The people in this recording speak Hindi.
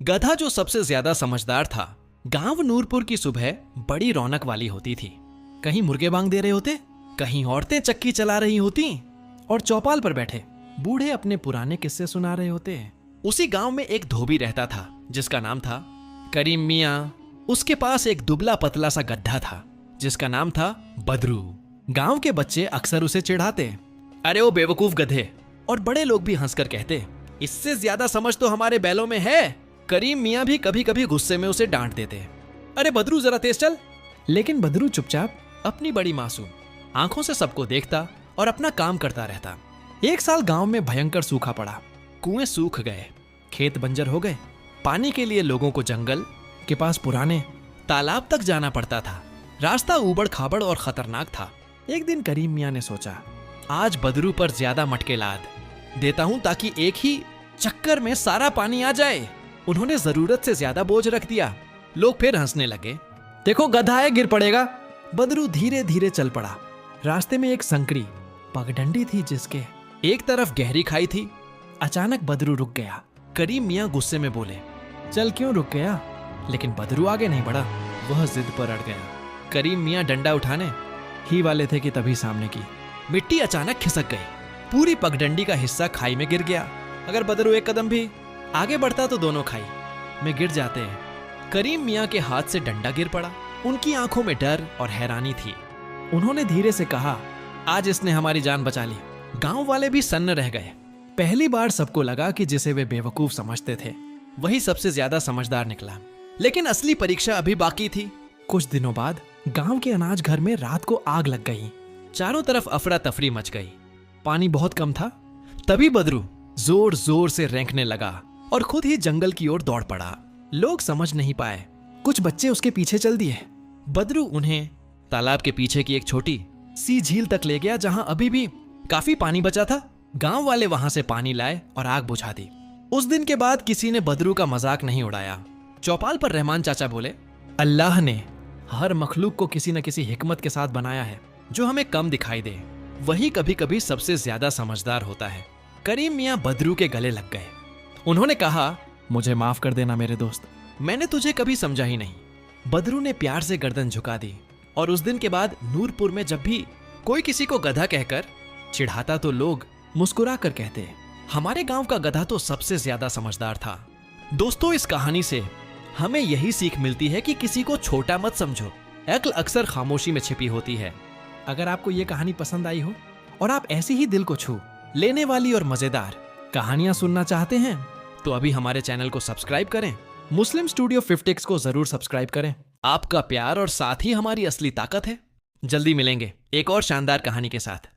गधा जो सबसे ज्यादा समझदार था। गांव नूरपुर की सुबह बड़ी रौनक वाली होती थी। कहीं मुर्गे बांग दे रहे होते, कहीं औरतें चक्की चला रही होती और चौपाल पर बैठे बूढ़े अपने पुराने किस्से सुना रहे होते। उसी गांव में एक धोबी रहता था जिसका नाम था करीम मियाँ। उसके पास एक दुबला पतला सा गड्ढा था जिसका नाम था बदरू। गांव के बच्चे अक्सर उसे चिढ़ाते, अरे वो बेवकूफ गधे, और बड़े लोग भी हंसकर कहते, इससे ज्यादा समझ तो हमारे बैलों में है। करीम मियाँ भी कभी कभी गुस्से में उसे डांट देते, अरे बदरू जरा तेज चल। लेकिन बदरू चुपचाप अपनी बड़ी मासूम आंखों से सबको देखता और अपना काम करता रहता। एक साल गांव में भयंकर सूखा पड़ा। कुएं सूख गए, खेत बंजर हो गए। पानी के लिए लोगों को जंगल के पास पुराने तालाब तक जाना पड़ता था। रास्ता ऊबड़ खाबड़ और खतरनाक था। एक दिन करीम मियाँ ने सोचा, आज बदरू पर ज्यादा मटके लाद देता हूं ताकि एक ही चक्कर में सारा पानी आ जाए। उन्होंने जरूरत से ज्यादा बोझ रख दिया। लोग फिर हंसने लगे, देखो गधा है, गिर पड़ेगा। बदरू धीरे धीरे चल पड़ा। रास्ते में एक संकरी पगडंडी थी जिसके एक तरफ गहरी खाई थी। अचानक बदरू रुक गया। करीम मियाँ गुस्से में बोले, चल क्यों रुक गया? लेकिन बदरू आगे नहीं बढ़ा, वह जिद पर अड़ गया। करीम मियाँ डंडा उठाने ही वाले थे कि तभी सामने की मिट्टी अचानक खिसक गई। पूरी पगडंडी का हिस्सा खाई में गिर गया। अगर बदरू एक कदम भी आगे बढ़ता तो दोनों खाई में गिर जाते हैं। करीम मियाँ के हाथ से डंडा गिर पड़ा। उनकी आंखों में डर और हैरानी थी। उन्होंने धीरे से कहा, आज इसने हमारी जान बचा ली। गांव वाले भी सन्न रह गए। पहली बार सबको लगा कि जिसे वे बेवकूफ समझते थे वही सबसे ज्यादा समझदार निकला। लेकिन असली परीक्षा अभी बाकी थी। कुछ दिनों बाद गांव के अनाज घर में रात को आग लग गई। चारों तरफ अफरा तफरी मच गई। पानी बहुत कम था। तभी बदरू जोर जोर से रेंकने लगा और खुद ही जंगल की ओर दौड़ पड़ा। लोग समझ नहीं पाए। कुछ बच्चे उसके पीछे चल दिए। बदरू उन्हें तालाब के पीछे की एक छोटी सी झील तक ले गया जहां अभी भी काफी पानी बचा था। गांव वाले वहां से पानी लाए और आग बुझा दी। उस दिन के बाद किसी ने बदरू का मजाक नहीं उड़ाया। चौपाल पर रहमान चाचा बोले, अल्लाह ने हर मखलूक को किसी न किसी हिकमत के साथ बनाया है। जो हमें कम दिखाई दे वही कभी कभी सबसे ज्यादा समझदार होता है। करीम मियाँ बदरू के गले लग गए। उन्होंने कहा, मुझे माफ कर देना मेरे दोस्त, मैंने तुझे कभी समझा ही नहीं। बदरू ने प्यार से गर्दन झुका दी और उस दिन के बाद नूरपुर में जब भी कोई किसी को गधा कहकर चिढ़ाता तो लोग मुस्कुरा कर कहते, हमारे गांव का गधा तो सबसे ज्यादा समझदार था। दोस्तों, इस कहानी से हमें यही सीख मिलती है कि किसी को छोटा मत समझो। अक्ल अक्सर खामोशी में छिपी होती है। अगर आपको ये कहानी पसंद आई हो और आप ऐसी ही दिल को छू लेने वाली और मजेदार कहानियां सुनना चाहते हैं तो अभी हमारे चैनल को सब्सक्राइब करें। मुस्लिम स्टूडियो 50x को जरूर सब्सक्राइब करें। आपका प्यार और साथ ही हमारी असली ताकत है। जल्दी मिलेंगे एक और शानदार कहानी के साथ।